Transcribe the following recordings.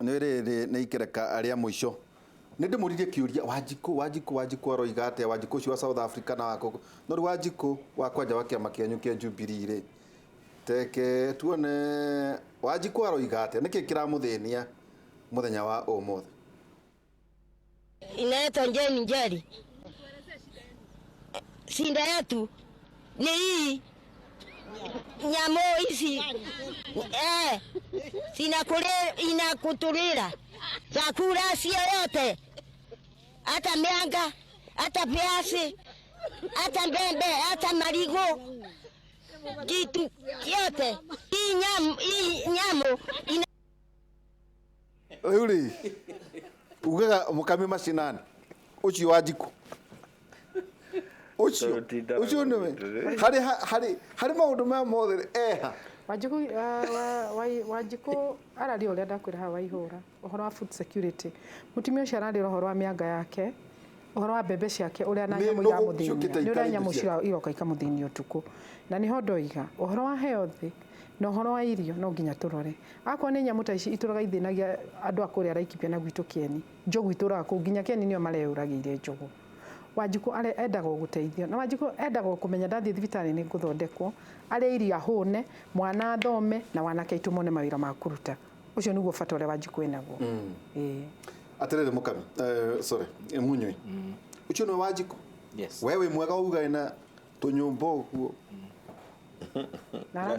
nä ikereka aria muico nä ndä må ririe kä å ria Wanjiku aroiga atä Wanjiku cio wa South Africa na wako no rä Wanjiku wa kwanja wa kä ama kä anyu kä Jubilee rä teke tuone Wanjiku aroiga atä nä kä kä ramå thä nia må thenya wa å må thä inaitwa Jane Njeri. Shinda yetu ni hii nyamo hizi inakutulira chakula sio yote, hata mianga, hata viazi, hata mbembe, hata marigo, kitu yote. Hii nyamo Uri ugaga mukami mashinani uci Wanjiku ucio niwe hari maundu ma mothe Wanjiku arari uria ndakwira ha waihura uhoro wa food security mutumia ucio arari uhoro wa mianga yake uhoro wa mbembe ciake uria na nyamu ira muthinia ni uria nyamu cio iroka ikamuthinia utuku na ni hondo iga uhoro wa health no horo wa irio no nginya turore akwa ni nyamu ta ici ituraga ithinagia andu akuri araikipia na gwitu Kieni njogu ituraga ku nginya Kieni nio mareuragire njogu. Wanjiku endaga guteithio na Wanjiku endaga kumenya ndathi thibitari ni nguthondekwo ari irio hune mwana thome na wanake itumone mawira ma kuruta ucio niguo bata uria Wanjiku enagwo. Atirire mukami sorry munyui ucio ni Wanjiku. Yes. Wewe mwega uga ina tunyumba guo na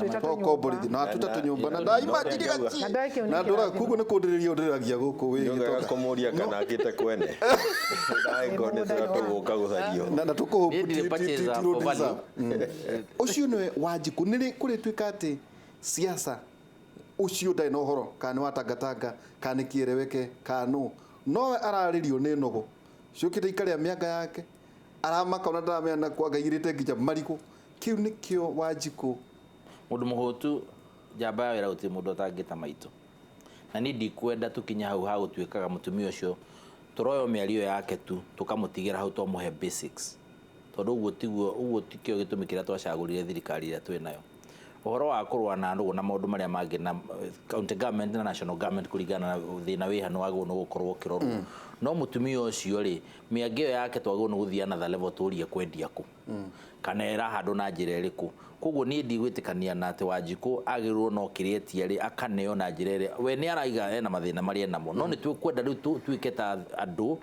tuita tunyumba na daima ndigachi na ndora kugu ni kundiririo ndiragia guku wi nyoga komoria kana akite kwene ndaiko ni tuguka guthario na tukuhu ucio ni Wanjiku ni kuri twika ati siasa ucio ndai no horo kana watangatanga kana kiereweke kanu no araririo ni nogo ciukite ikaria mianga yake aramaka ona ndamena kwaga irite ngija marigo kiu nikio Wanjiku mundu muhutu jamba wira uti mundu atangita maitu na ni ndikwenda tukinya hau twikaga mutumia ucio turoyo miario yake tu tukamutigira hau to muhe basics tondu uguo tikio gitumikira twacagurire thirikari ria twinayo uhoro wa kurwa na ndugu na maundu maria mangi na county government na national government kuringana na thina wi hanu wago no gukorwo kirorwo no mutumia ucio ri miangio yake twago no guthia na level turia kwendia ku kana era handu na njira iriku koguo ni ndigwitikania na ati Wanjiku agirwo no kiretia ri akaneo na njira iri we ni araiga ena mathina maria namo no ni twikwenda riu twiketa andu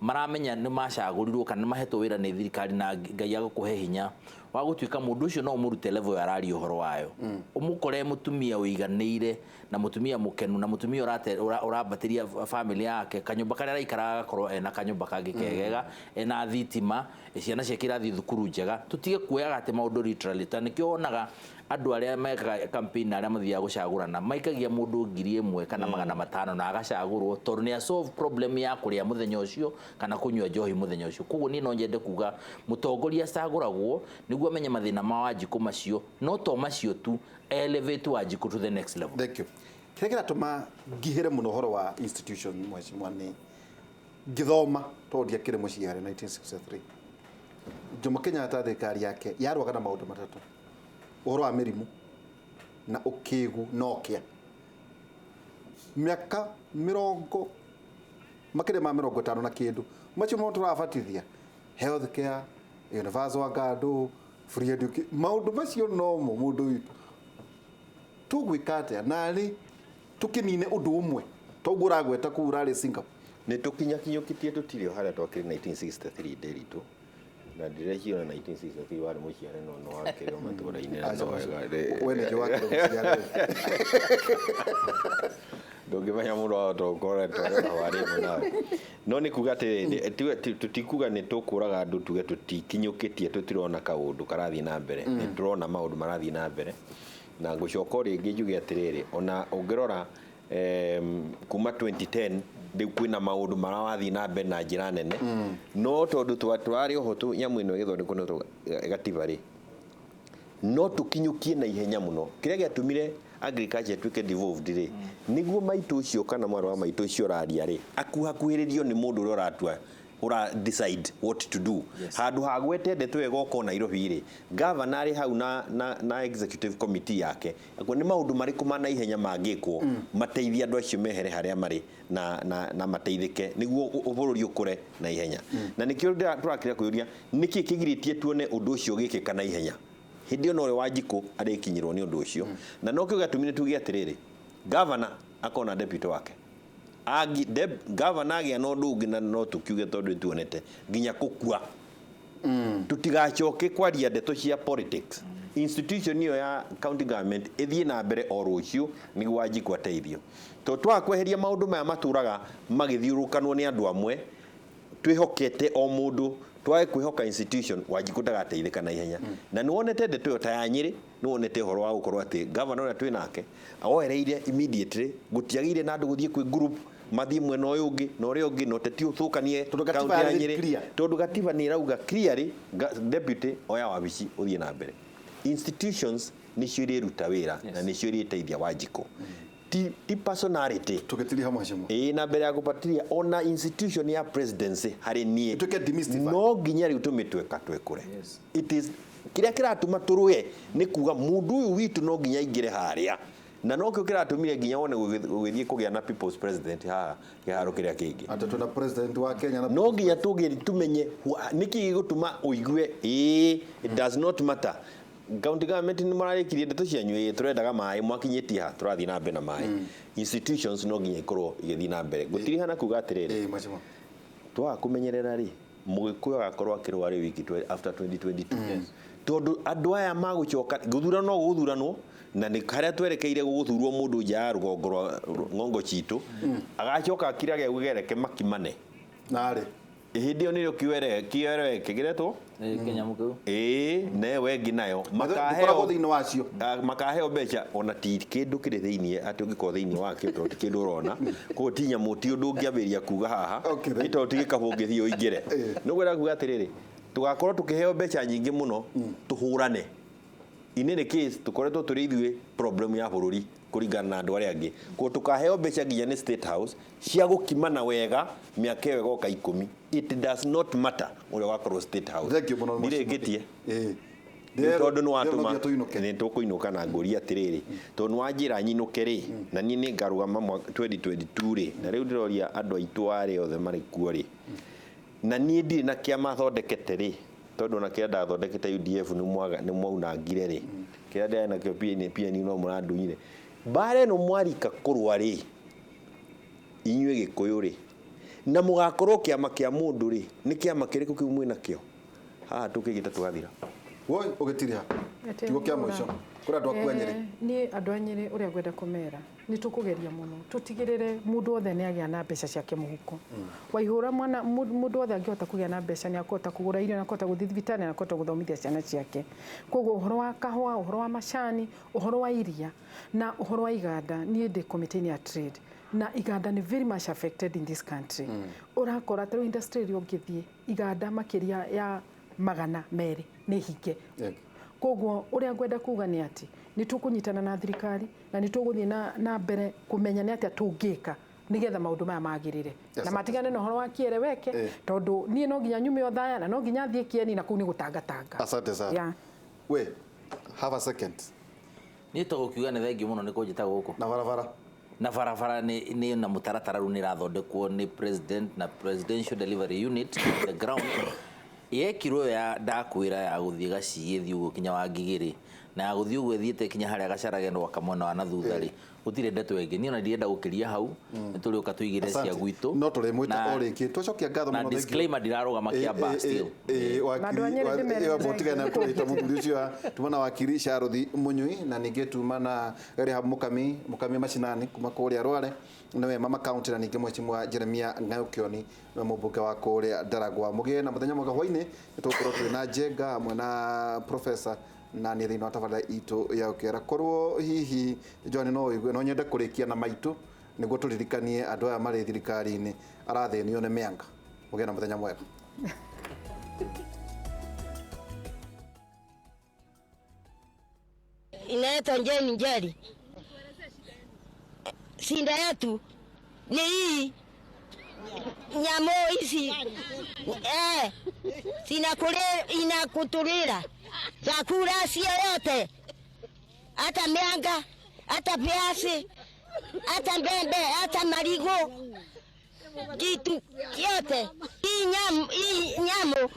maramenya ni macagurirwo kana mahetwo wira ni thirikari na Ngai agakuhe hinya wa gutuika mundu ucio no murute level arari uhoro wayo umukore mutumia uiganire na mutumia mukenu na mutumia urabatiria family yake kanyumba karia araikara agakorwo ena kanyumba kangi kegega ena thitima ciana ciake irathi thukuru njega tutige kuoyaga ati maundu literally tanikio onaga andu aria mekaga campaign aria mathia gucagurana maikagia mundu 1000 kana 500 na agacagurwo tondu ni solve problem ya kuria muthenya ucio kana kunywa njohi muthenya ucio koguo ni no njende kuga mutongoria caguragwo niguo amenye mathina ma Wanjiku macio no to macio tu elevate Wanjiku to the next level. Thank you. Kira tuma ngihire muno horo wa institution mweshimwa ni githoma tondia kire muciare 1963 Jomo Kenyatta thirikari yake yarwaga na maundu matatu uhoro wa mirimu na ukigu nokia miaka mirongo makire ma 50 na kindu macio mo turabatithia health care universal ngado free education maundu macio no mo mundu witu tugwikate na ri tukinine undu umwe togura gweta kurari Singapore ni tukinyukitie tutirio haria twakiri 1963 deritu na direhio na 1963 wari muciare no wakiro matura-ini na wega wene ki wakiro muciare ndungimenya mundu wa tokore wari muna no ni kuga tutikuga ni tukuraga andu tuge tutikinyukitie tutirona kaundu karathi na mbere ni turona maundu marathi na mbere na ngucoka ringi njuge atiriri ona ungirora kuma 2010 de kwina maundu marawathi na mbere na njira nene no tondu twari uhotu nyamu ino githondeko no gatiba ri no tukinyukie na ihenya muno kiria giatumire agriculture twike devolved ri niguo maitu ucio kana mwaro wa maitu ucio raria ri akuhakuhiririo ni mundu uri ratua ura decide what to do. Handu hagwete ndeto egoko Nairobi ri governor ari hau na executive committee yake ako ni maundu mariku mana ihenya mangikwo mateithia andu acio mehere haria mari na mateithike niguo ubururi ukure na ihenya na nikio turakira kuyuria niki kigiritie tuone undu ucio gikika na ihenya hindi ono ri Wanjiku arikinyirwo ni undu ucio na nokio gatumine tugie atiriri governor akona deputy wake governor agia no ndungi na no tukiuge tondu tuonete nginya kukua tutigacoke kwaria ndeto cia politics institution iyo ya county government ithie na mbere o rucio niguo Wanjiku ateithio to twakweheria maundu maya maturaga magithiurukanwo ni andu amwe twihokete o mundu twae kwihoka institution Wanjiku ndagateithika na ihenya na nuonete ndeto yo ta ya Nyeri nuonete horo wa gukorwo ati governor na twinake awoereire immediately gutiagire na andu guthie kwi group mathi mwena uyu ungi na uria ungi no teti uthukanie county ya Nyeri tondu gatiba ni rauga clearly deputy oya wabici uthie na mbere institutions ni ciuri ruta wira na ni ciuri teithia Wanjiku ti personality tuketiria hamwe cimo na mbere ya kupatiria ona institution ya presidency hari nie tuke demystify no nginya riu tumitweka twekure it is kiria kiratuma turue ni kuga mundu uyu witu no nginya ingire haria na no kio kiratumire nginya wone gugithie kugia na people's president ha kiharo kiria kingi ata tuna president wa Kenya na no nginya tumenye niki gigutuma uigue it does not matter county government ni mararikirie ndeto cianyu turendaga mai mwakinyitie ha turathi na mbere na mai institutions no nginya ikorwo igithii na mbere gutiri hana kuga atiriri macimo twa kumenyerera ri mugikuyo gakorwo akirwa ri wiki after 2022 tondu andu aya magucoka guthurano guthuranwo na ni haria twerekeire guthurwo mundu nja rugongo rwa ngongo citu agacoka akira ge gugereke makimane nari hindi onire kiwere kigeretwo Kenya muku newe nginayo makaheo thini wacio makaheo mbeca ona ti kindu kiri thiini ati ungiko thiini wake to ti kindu urona ko tinya muti undu ungiabiria kuga haha ito tigikabungi thio ingire nugwira kuga atiriri tugakorwo tukiheo mbeca nyingi muno tuhurane inene case tukoretwo turi ithue problem ya bururi kuringana na andu aria angi ko tukaheo mbeca nginya ni state house cia gukimana wega miaka yo goka 10 it does not matter uria wakorwo state house ndiregetie tondu no atuma ni tukuinuka na nguri atiriri tondu wa njira nyinuke ri na ni ni ngarugama 2022 ri na riu ndiroria andu aitu ari othe mari kuo ri na ni ndi na kiama thondekete ri tondu na kienda thondekete UDF ni mwaunangire ri kienda na kio PN no murandunyire bare no mwarika kurwa ri inywe gikuyu ri na mugakorwo kiama kia mundu ri ni kiama kiriku kiu mwina kio ha tukigita tugathira woi ugetiria kigo kia mwisho kura andu aku Nyeri ni andu a Nyeri uria gwenda kumera ni tukugeria muno tutigirire mundu othe ni agia na mbeca ciake muhuko waihura mwana mundu othe angihota kugia na mbeca ni akota kugura irio na akota guthii thibitari na akota guthomithia ciana ciake koguo uhoro wa kahua uhoro wa macani uhoro wa iria na uhoro wa iganda ni ndi committee ya trade na iganda ni very much affected in this country urakora tero industry ri ungithie iganda makiria ya magana meri ni hinge koguo uria ngwenda kuga ni ati ni tukunyitana na thirikari na ni tuguthie na mbere kumenya ni ati tungika nigetha maundu maya magirire na matigane na horo wa kiereweke tondu nie no nginya nyume othaya na no nginya thie kieni na kuu ni gutangatanga asante sana we have a second ni to gukiuga ni thengi muno ni kunjita guku na barabara ni na mutaratara ru ni rathondekwo ni president na presidential delivery unit on the ground yekirwo ya ndakwira ya guthie gaciithi uguo kinya wa ngigiri na ya guthie uguo thiete kinya haria gacarage no kamona wa na thutha ri utire ndeto wengi ni ona ndienda gukiria hau nituri uka tuigire cia gwitu no turi mwita oriki twacokia ngatho muno na disclaimer ndiraruga makiamba still wabotiga na kuita muthuri ucio tumana wakiri Sharothi Munyui na ninge tumana Rehab Mukami macinani kuma kuria Rware nawe mama county na ninge mwechimwa Jeremia Ngaukioni na mubunge wa kuria Ndaragwa mugie na muthenya mwega hwaini tukorwo twina Njenga amwe na professor na ni thina tabarira itu ya ukera korwo hihi John no igwe no nyende kurikia na maitu niguo turirikanie andu aya mari thirikari-ini arathenio ni mianga mugie na muthenya mwega inaitwa Jane Njeri. Shinda yetu ni hii, nyamo hizi inakuturira chakula sio yote, hata mianga, hata viazi, hata mbembe, hata marigo, kitu yote. Hii nyamo